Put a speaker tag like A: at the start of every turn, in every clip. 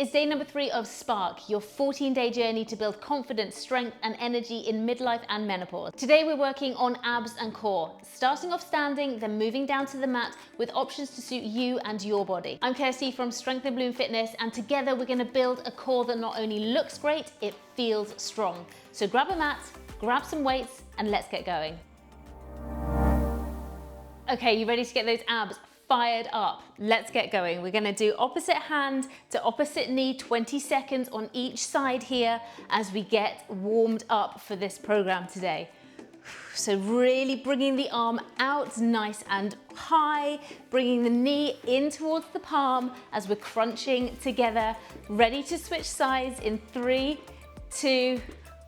A: It's day number 3 of Spark, your 14-day journey to build confidence, strength, and energy in midlife and menopause. Today we're working on abs and core, starting off standing, then moving down to the mat with options to suit you and your body. I'm Kirsty from Strength and Bloom Fitness, and together we're going to build a core that not only looks great, it feels strong. So grab a mat, grab some weights, and let's get going. Okay, you ready to get those abs fired up? Let's get going. We're gonna do opposite hand to opposite knee, 20 seconds on each side here as we get warmed up for this program today. So really bringing the arm out nice and high, bringing the knee in towards the palm as we're crunching together. Ready to switch sides in 3, 2,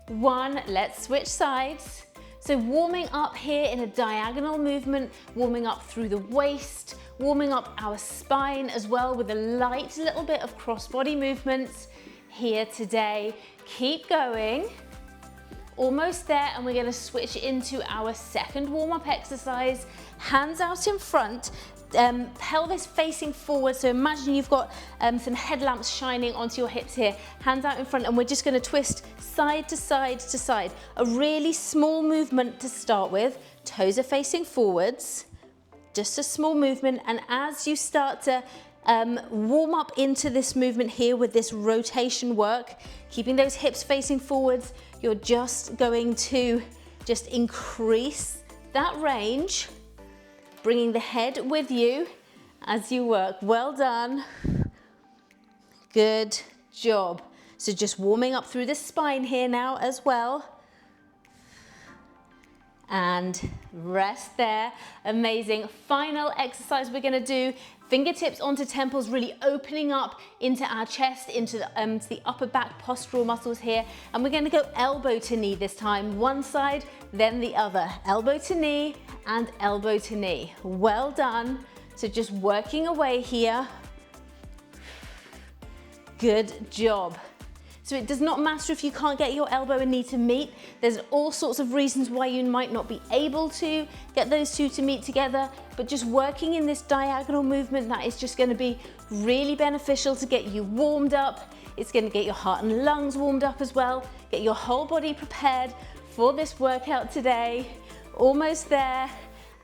A: 1. Let's switch sides. So warming up here in a diagonal movement, warming up through the waist, warming up our spine as well with a light little bit of crossbody movements here today. Keep going. Almost there, and we're going to switch into our second warm-up exercise. Hands out in front, pelvis facing forward. So imagine you've got some headlamps shining onto your hips here. Hands out in front, and we're just going to twist side to side to side. A really small movement to start with. Toes are facing forwards. Just a small movement, and as you start to warm up into this movement here with this rotation work, keeping those hips facing forwards, you're just going to just increase that range, bringing the head with you as you work. Well done. Good job. So just warming up through the spine here now as well. And rest there. Amazing. Final exercise we're going to do, fingertips onto temples, really opening up into our chest, into the upper back postural muscles here. And we're going to go elbow to knee this time. One side, then the other. Elbow to knee and elbow to knee. Well done. So just working away here. Good job. So it does not matter if you can't get your elbow and knee to meet. There's all sorts of reasons why you might not be able to get those two to meet together, but just working in this diagonal movement, that is just going to be really beneficial to get you warmed up. It's going to get your heart and lungs warmed up as well, get your whole body prepared for this workout today. Almost there,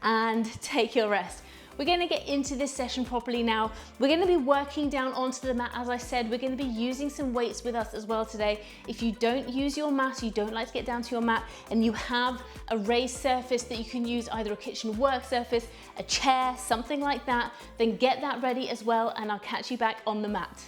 A: and take your rest. We're going to get into this session properly now. We're going to be working down onto the mat. As I said, we're going to be using some weights with us as well today. If you don't use your mat, you don't like to get down to your mat, and you have a raised surface that you can use, either a kitchen work surface, a chair, something like that, then get that ready as well, and I'll catch you back on the mat.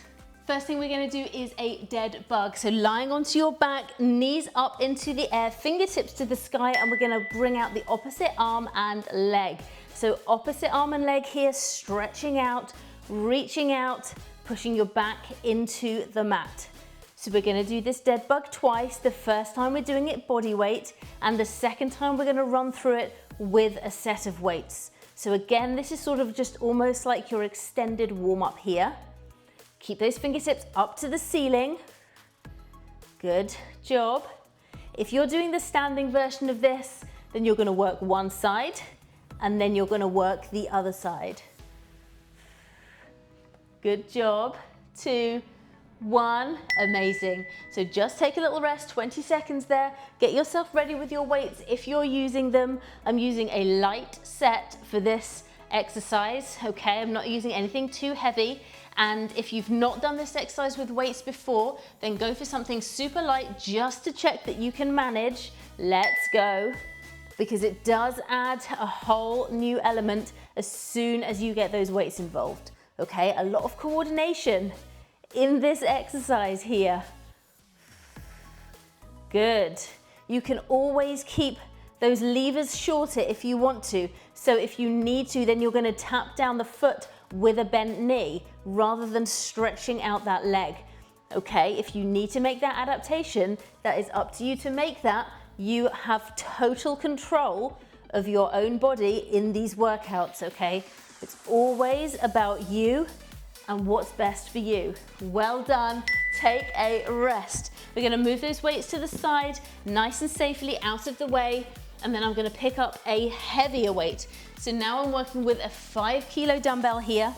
A: First thing we're going to do is a dead bug. So lying onto your back, knees up into the air, fingertips to the sky, and we're going to bring out the opposite arm and leg. So opposite arm and leg here, stretching out, reaching out, pushing your back into the mat. So we're going to do this dead bug twice. The first time we're doing it body weight, and the second time we're going to run through it with a set of weights. So again, this is sort of just almost like your extended warm up here. Keep those fingertips up to the ceiling. Good job. If you're doing the standing version of this, then you're going to work one side, and then you're going to work the other side. Good job. 2, 1. Amazing. So just take a little rest, 20 seconds there. Get yourself ready with your weights if you're using them. I'm using a light set for this exercise, okay? I'm not using anything too heavy. And if you've not done this exercise with weights before, then go for something super light just to check that you can manage. Let's go. Because it does add a whole new element as soon as you get those weights involved, okay? A lot of coordination in this exercise here. Good. You can always keep those levers shorter if you want to. So if you need to, then you're going to tap down the foot with a bent knee rather than stretching out that leg, okay? If you need to make that adaptation, that is up to you to make that. You have total control of your own body in these workouts, okay? It's always about you and what's best for you. Well done. Take a rest. We're going to move those weights to the side, nice and safely out of the way, and then I'm going to pick up a heavier weight. So now I'm working with a 5 kilo dumbbell here,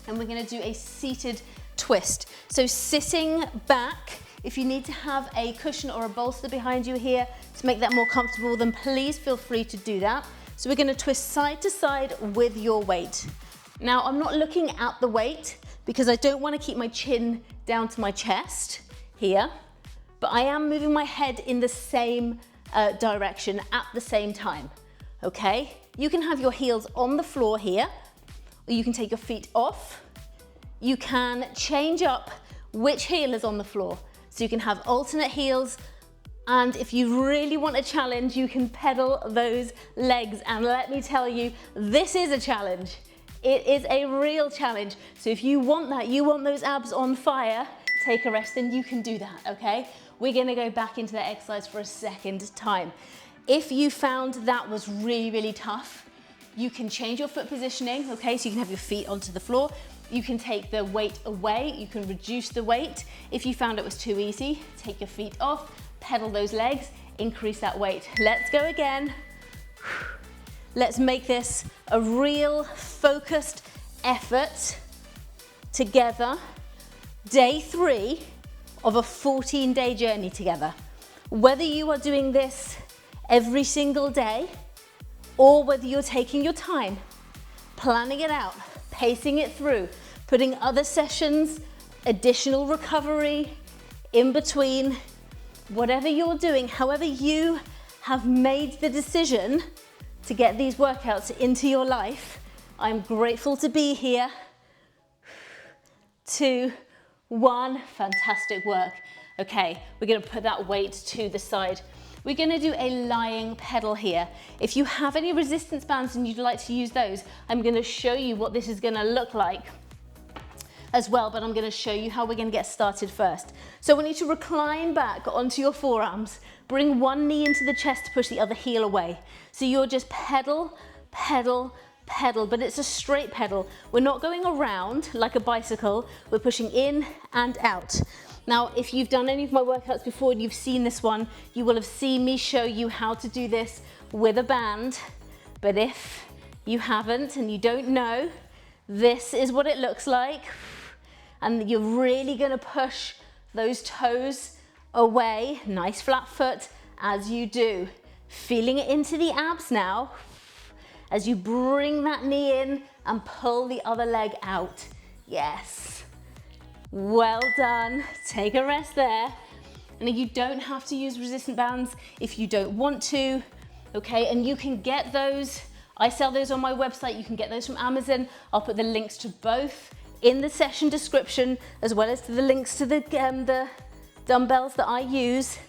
A: and we're going to do a seated twist. So sitting back, if you need to have a cushion or a bolster behind you here to make that more comfortable, then please feel free to do that. So we're going to twist side to side with your weight. Now I'm not looking at the weight because I don't want to keep my chin down to my chest here, but I am moving my head in the same direction at the same time, okay? You can have your heels on the floor here, or you can take your feet off. You can change up which heel is on the floor. So you can have alternate heels, and if you really want a challenge, you can pedal those legs. And let me tell you, this is a challenge. It is a real challenge. So if you want that, you want those abs on fire, take a rest and you can do that, okay? We're gonna go back into that exercise for a second time. If you found that was really, really tough, you can change your foot positioning, okay? So you can have your feet onto the floor. You can take the weight away. You can reduce the weight. If you found it was too easy, take your feet off, pedal those legs, increase that weight. Let's go again. Let's make this a real focused effort together. Day 3 of a 14-day journey together. Whether you are doing this every single day or whether you're taking your time, planning it out, pacing it through, putting other sessions, additional recovery in between, whatever you're doing, however you have made the decision to get these workouts into your life, I'm grateful to be here. 2, 1, fantastic work. Okay, we're gonna put that weight to the side. We're gonna do a lying pedal here. If you have any resistance bands and you'd like to use those, I'm gonna show you what this is gonna look like as well, but I'm gonna show you how we're gonna get started first. So I want you to recline back onto your forearms, bring one knee into the chest to push the other heel away. So you're just pedal, pedal, pedal, but it's a straight pedal. We're not going around like a bicycle, we're pushing in and out. Now, if you've done any of my workouts before and you've seen this one, you will have seen me show you how to do this with a band. But if you haven't and you don't know, this is what it looks like. And you're really gonna push those toes away, nice flat foot as you do. Feeling it into the abs now, as you bring that knee in and pull the other leg out. Yes. Well done. Take a rest there. And you don't have to use resistant bands if you don't want to, okay? And you can get those, I sell those on my website, you can get those from Amazon. I'll put the links to both in the session description, as well as to the links to the dumbbells that I use.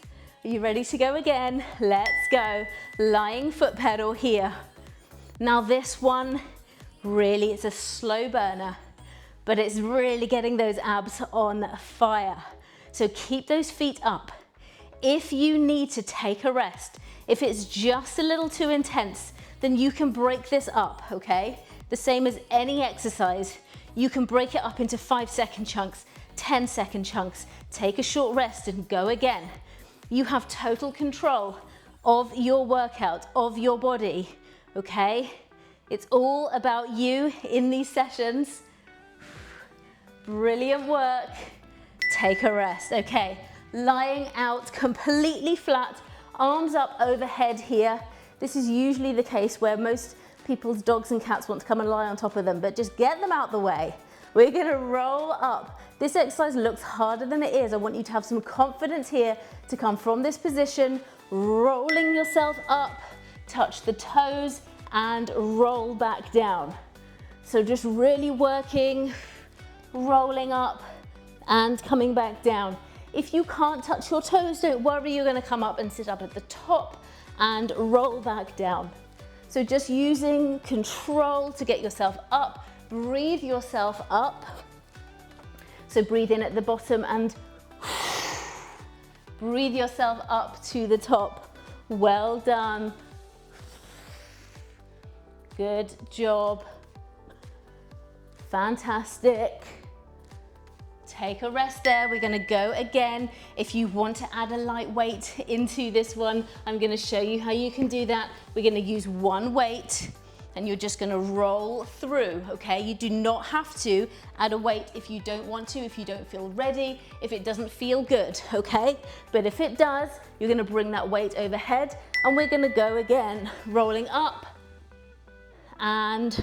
A: Are you ready to go again? Let's go. Lying foot pedal here. Now this one, really, it's a slow burner, but it's really getting those abs on fire. So keep those feet up. If you need to take a rest, if it's just a little too intense, then you can break this up, okay? The same as any exercise. You can break it up into 5-second chunks, 10-second chunks. Take a short rest and go again. You have total control of your workout, of your body, okay? It's all about you in these sessions. Brilliant work. Take a rest. Okay, lying out completely flat, arms up overhead here. This is usually the case where most people's dogs and cats want to come and lie on top of them, but just get them out the way. We're gonna roll up. This exercise looks harder than it is. I want you to have some confidence here to come from this position, rolling yourself up, touch the toes, and roll back down. So just really working, rolling up and coming back down. If you can't touch your toes, don't worry, you're gonna come up and sit up at the top and roll back down. So just using control to get yourself up, breathe yourself up. So breathe in at the bottom and breathe yourself up to the top. Well done. Good job. Fantastic. Take a rest there. We're gonna go again. If you want to add a light weight into this one, I'm gonna show you how you can do that. We're gonna use one weight, and you're just gonna roll through, okay? You do not have to add a weight if you don't want to, if you don't feel ready, if it doesn't feel good, okay? But if it does, you're gonna bring that weight overhead, and we're gonna go again, rolling up and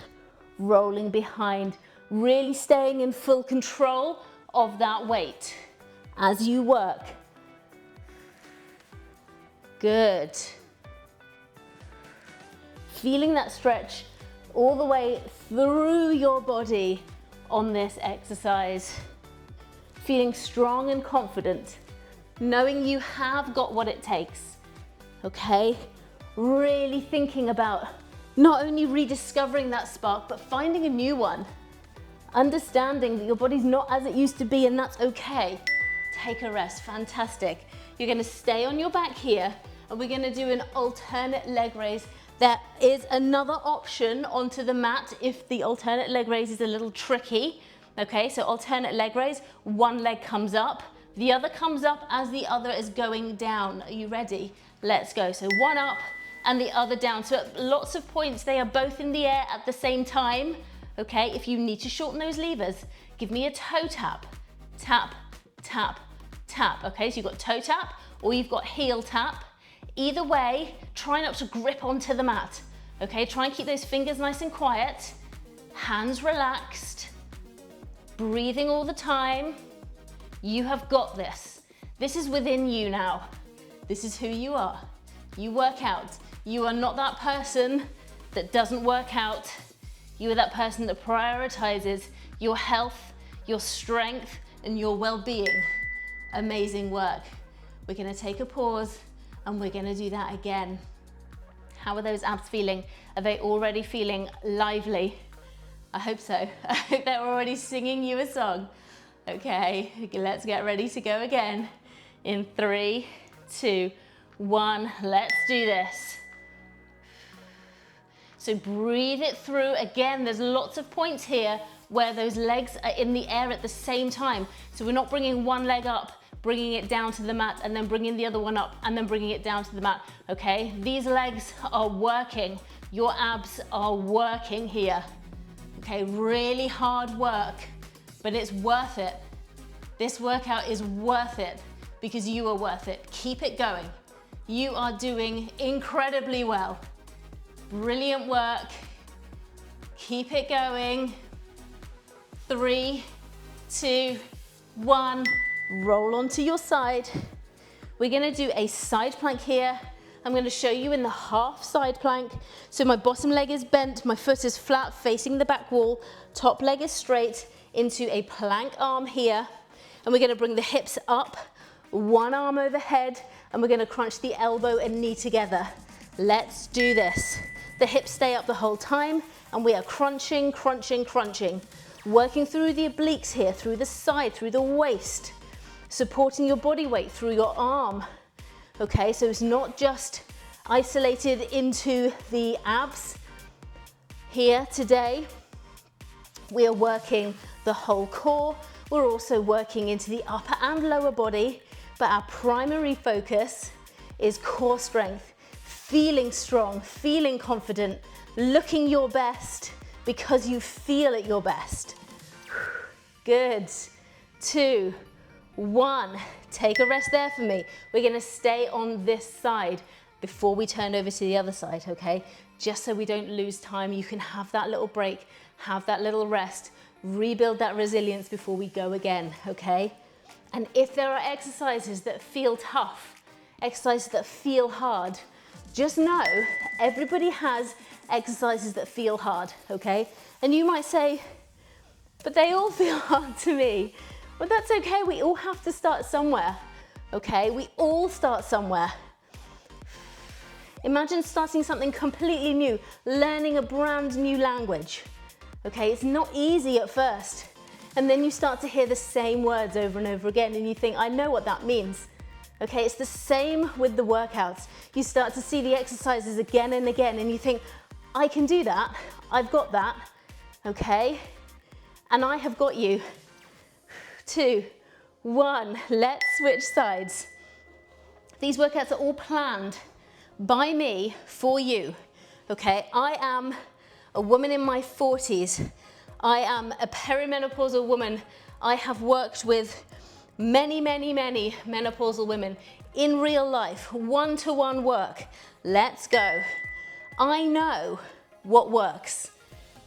A: rolling behind, really staying in full control of that weight as you work. Good. Feeling that stretch all the way through your body on this exercise. Feeling strong and confident, knowing you have got what it takes, okay? Really thinking about not only rediscovering that spark, but finding a new one. Understanding that your body's not as it used to be, and that's okay. Take a rest, fantastic. You're gonna stay on your back here, and we're gonna do an alternate leg raise. There is another option onto the mat if the alternate leg raise is a little tricky. Okay, so alternate leg raise, one leg comes up, the other comes up as the other is going down. Are you ready? Let's go. So one up and the other down. So at lots of points, they are both in the air at the same time. Okay, if you need to shorten those levers, give me a toe tap, tap, tap, tap. Okay, so you've got toe tap or you've got heel tap. Either way, try not to grip onto the mat. Okay, try and keep those fingers nice and quiet, hands relaxed, breathing all the time. You have got this. This is within you now. This is who you are. You work out. You are not that person that doesn't work out. You are that person that prioritizes your health, your strength, and your well-being. Amazing work. We're gonna take a pause and we're gonna do that again. How are those abs feeling? Are they already feeling lively? I hope so. I hope they're already singing you a song. Okay, let's get ready to go again. In 3, 2, 1, let's do this. So breathe it through. Again, there's lots of points here where those legs are in the air at the same time. So we're not bringing one leg up, bringing it down to the mat, and then bringing the other one up, and then bringing it down to the mat, okay? These legs are working. Your abs are working here, okay? Really hard work, but it's worth it. This workout is worth it because you are worth it. Keep it going. You are doing incredibly well. Brilliant work. Keep it going. 3, 2, 1. Roll onto your side. We're gonna do a side plank here. I'm gonna show you in the half side plank. So my bottom leg is bent, my foot is flat facing the back wall, top leg is straight into a plank arm here. And we're gonna bring the hips up, one arm overhead, and we're gonna crunch the elbow and knee together. Let's do this. The hips stay up the whole time, and we are crunching, crunching, crunching. Working through the obliques here, through the side, through the waist. Supporting your body weight through your arm. Okay, so it's not just isolated into the abs. Here today, we are working the whole core. We're also working into the upper and lower body, but our primary focus is core strength, feeling strong, feeling confident, looking your best because you feel at your best. Good. 2, 1. Take a rest there for me. We're gonna stay on this side before we turn over to the other side, okay? Just so we don't lose time, you can have that little break, have that little rest, rebuild that resilience before we go again, okay? And if there are exercises that feel tough, exercises that feel hard, just know everybody has exercises that feel hard, okay? And you might say, but they all feel hard to me. Well, that's okay, we all have to start somewhere, okay? We all start somewhere. Imagine starting something completely new, learning a brand new language. Okay, it's not easy at first. And then you start to hear the same words over and over again and you think, I know what that means. Okay, it's the same with the workouts. You start to see the exercises again and again and you think, I can do that, I've got that, okay? And I have got you. 2, 1, let's switch sides. These workouts are all planned by me for you, okay? I am a woman in my 40s. I am a perimenopausal woman. I have worked with many, many, many menopausal women in real life, one-to-one work. Let's go. I know what works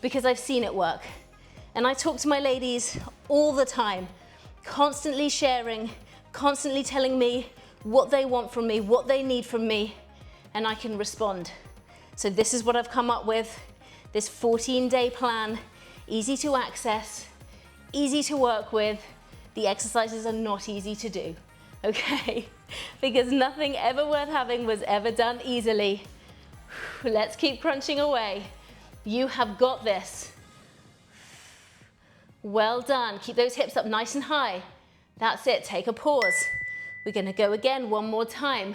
A: because I've seen it work. And I talk to my ladies all the time, constantly sharing, constantly telling me what they want from me, what they need from me, and I can respond. So this is what I've come up with, this 14-day plan, easy to access, easy to work with. The exercises are not easy to do, okay? Because nothing ever worth having was ever done easily. Let's keep crunching away. You have got this. Well done. Keep those hips up nice and high. That's it. Take a pause. We're going to go again one more time.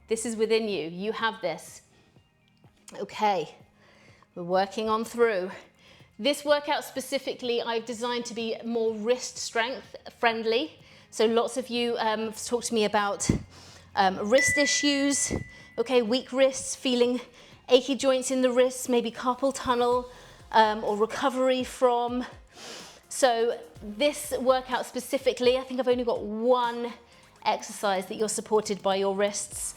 A: This is within you. You have this. Okay. We're working on through. This workout specifically I've designed to be more wrist strength friendly. So lots of you have talked to me about wrist issues. Okay, weak wrists, feeling achy joints in the wrists, maybe carpal tunnel, or recovery from. So this workout specifically, I think I've only got one exercise that you're supported by your wrists.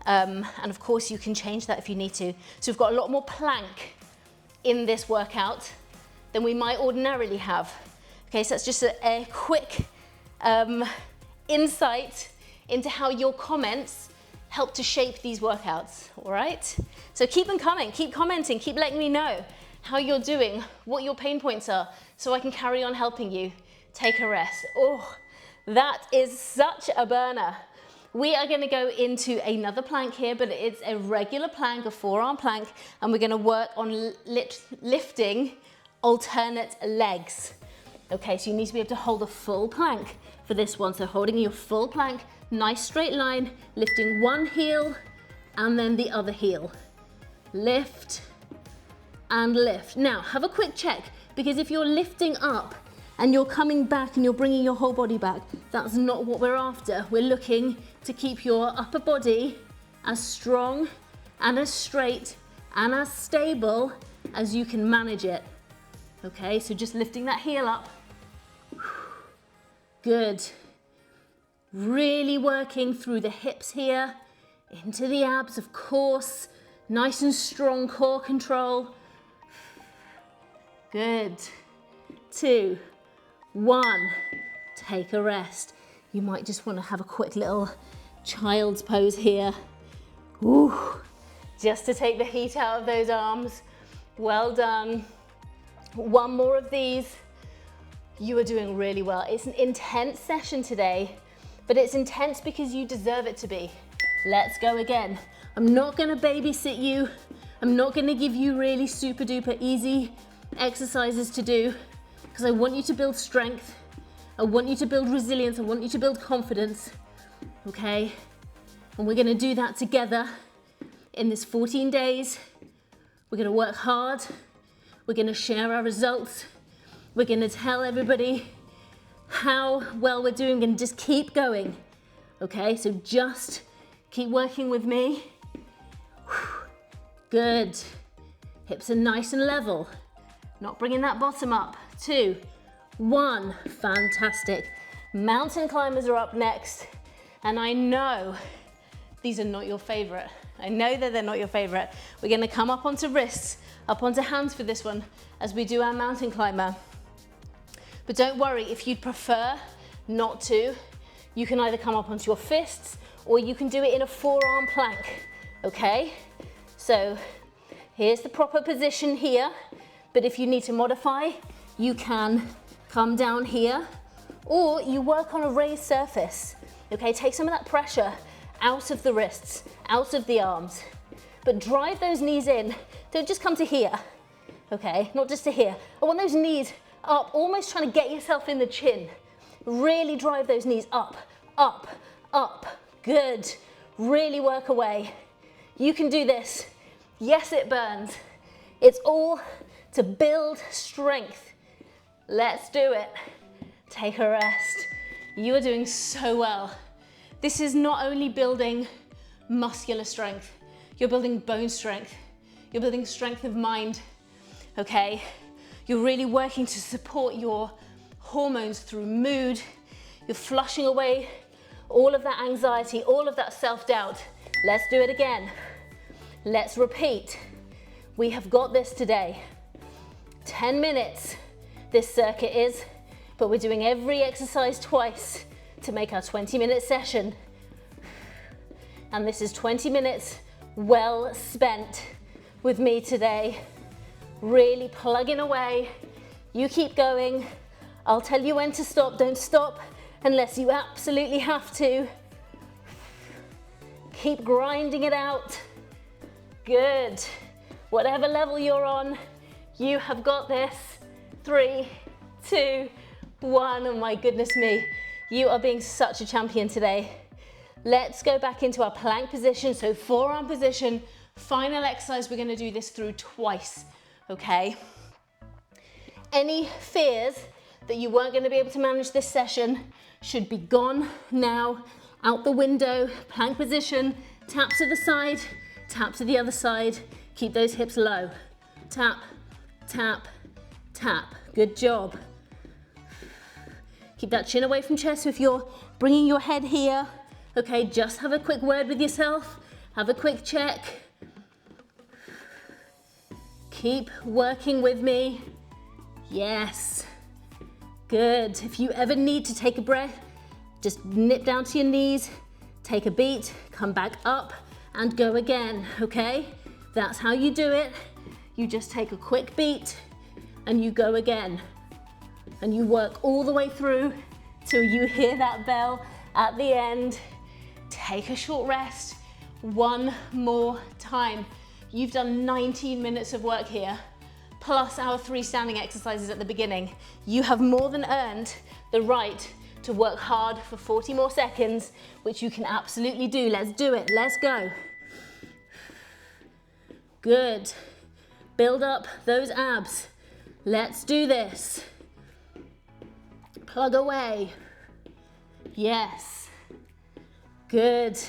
A: And of course you can change that if you need to. So we've got a lot more plank in this workout than we might ordinarily have. Okay, so that's just a quick insight into how your comments help to shape these workouts, all right? So keep them coming, keep commenting, keep letting me know how you're doing, what your pain points are, so I can carry on helping you. Take a rest. Oh, that is such a burner. We are gonna go into another plank here, but it's a regular plank, a forearm plank, and we're gonna work on lifting alternate legs. Okay, so you need to be able to hold a full plank for this one. So holding your full plank, nice straight line, lifting one heel and then the other heel. Lift and lift. Now, have a quick check, because if you're lifting up and you're coming back and you're bringing your whole body back, that's not what we're after. We're looking to keep your upper body as strong and as straight and as stable as you can manage it. Okay, so just lifting that heel up. Good. Really working through the hips here, into the abs, of course. Nice and strong core control. Good. 2, 1. Take a rest. You might just want to have a quick little child's pose here. Ooh, just to take the heat out of those arms. Well done. One more of these. You are doing really well. It's an intense session today, but it's intense because you deserve it to be. Let's go again. I'm not gonna babysit you. I'm not gonna give you really super duper easy exercises to do, because I want you to build strength. I want you to build resilience. I want you to build confidence, okay? And we're gonna do that together in this 14 days. We're gonna work hard. We're gonna share our results. We're gonna tell everybody how well we're doing and just keep going, okay? So just keep working with me. Good. Hips are nice and level. Not bringing that bottom up. 2, 1, fantastic. Mountain climbers are up next. And I know these are not your favorite. I know that they're not your favorite. We're gonna come up onto wrists, up onto hands for this one as we do our mountain climber. But don't worry, if you'd prefer not to, you can either come up onto your fists or you can do it in a forearm plank, okay? So here's the proper position here, but if you need to modify, you can come down here or you work on a raised surface, okay? Take some of that pressure out of the wrists, out of the arms, but drive those knees in. Don't just come to here, okay? Not just to here. I want those knees up, almost trying to get yourself in the chin. Really drive those knees up, up, up. Good. Really work away. You can do this. Yes, it burns. It's all to build strength. Let's do it. Take a rest. You are doing so well. This is not only building muscular strength, you're building bone strength. You're building strength of mind, okay? You're really working to support your hormones through mood. You're flushing away all of that anxiety, all of that self-doubt. Let's do it again. Let's repeat. We have got this today. 10 minutes, this circuit is, but we're doing every exercise twice to make our 20-minute session. And this is 20 minutes well spent with me today. Really plugging away. You keep going. I'll tell you when to stop. Don't stop unless you absolutely have to. Keep grinding it out. Good. Whatever level you're on, you have got this. 3, 2, 1. Oh my goodness me. You are being such a champion today. Let's go back into our plank position. So forearm position, final exercise. We're going to do this through twice, okay? Any fears that you weren't going to be able to manage this session should be gone now, out the window. Plank position, tap to the side, tap to the other side. Keep those hips low. Tap, tap, tap. Good job. Keep that chin away from chest. So if you're bringing your head here, okay, just have a quick word with yourself. Have a quick check. Keep working with me. Yes. Good. If you ever need to take a breath, just nip down to your knees, take a beat, come back up and go again, okay? That's how you do it. You just take a quick beat and you go again. And you work all the way through till you hear that bell at the end. Take a short rest. One more time. You've done 19 minutes of work here, plus our 3 standing exercises at the beginning. You have more than earned the right to work hard for 40 more seconds, which you can absolutely do. Let's do it. Let's go. Good. Build up those abs. Let's do this. Plug away. Yes. Good.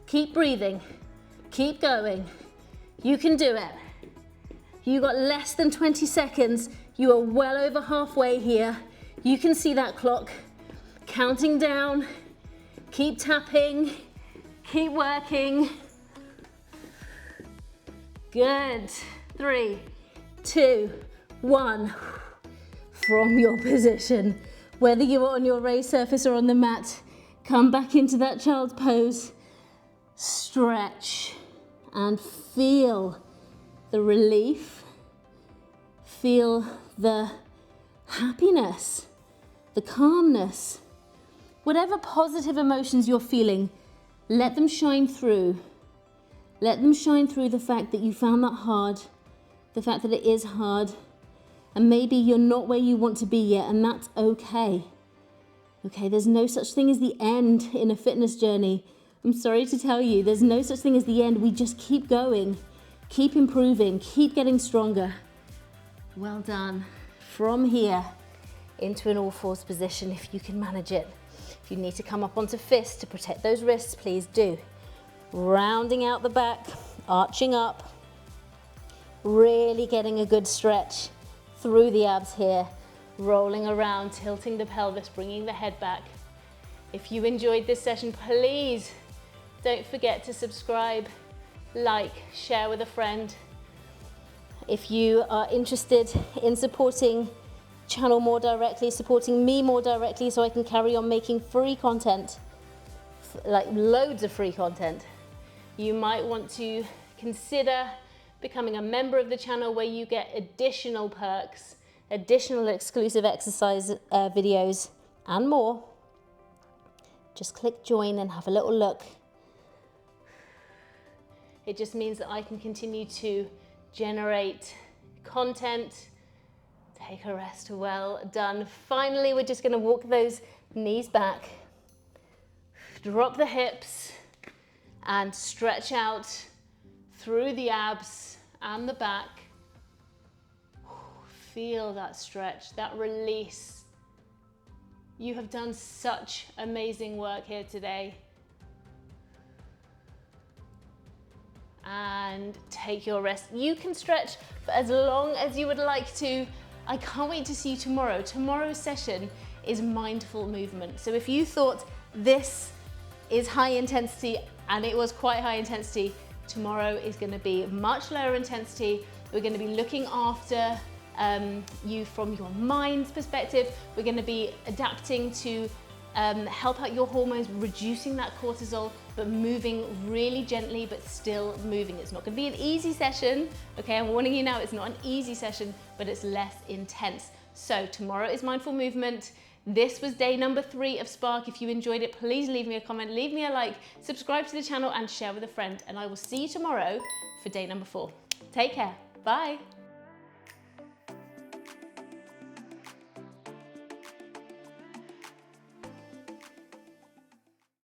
A: Keep breathing. Keep going. You can do it. You got less than 20 seconds. You are well over halfway here. You can see that clock counting down. Keep tapping. Keep working. Good. 3, 2, 1. From your position, whether you are on your raised surface or on the mat, come back into that child's pose. Stretch and feel the relief. Feel the happiness, the calmness. Whatever positive emotions you're feeling, let them shine through. Let them shine through the fact that you found that hard, the fact that it is hard, and maybe you're not where you want to be yet, and that's okay. Okay, there's no such thing as the end in a fitness journey. I'm sorry to tell you, there's no such thing as the end. We just keep going, keep improving, keep getting stronger. Well done. From here into an all fours position, if you can manage it. If you need to come up onto fists to protect those wrists, please do. Rounding out the back, arching up, really getting a good stretch through the abs here, rolling around, tilting the pelvis, bringing the head back. If you enjoyed this session, please don't forget to subscribe, like, share with a friend. If you are interested in supporting channel more directly, supporting me more directly so I can carry on making free content, like loads of free content, you might want to consider becoming a member of the channel where you get additional perks, additional exclusive exercise videos and more. Just click join and have a little look. It just means that I can continue to generate content. Take a rest. Well done. Finally, we're just going to walk those knees back. Drop the hips and stretch out through the abs and the back. Feel that stretch, that release. You have done such amazing work here today. and take your rest. You can stretch for as long as you would like to. I can't wait to see you tomorrow. Tomorrow's session is mindful movement. So if you thought this is high intensity, and it was quite high intensity, tomorrow is going to be much lower intensity. We're going to be looking after you from your mind's perspective. We're going to be adapting to help out your hormones, reducing that cortisol, but moving really gently, but still moving. It's not going to be an easy session. Okay, I'm warning you now, it's not an easy session, but it's less intense. So tomorrow is mindful movement. This was day number 3 of Spark. If you enjoyed it, please leave me a comment, leave me a like, subscribe to the channel and share with a friend. And I will see you tomorrow for day number 4. Take care. Bye.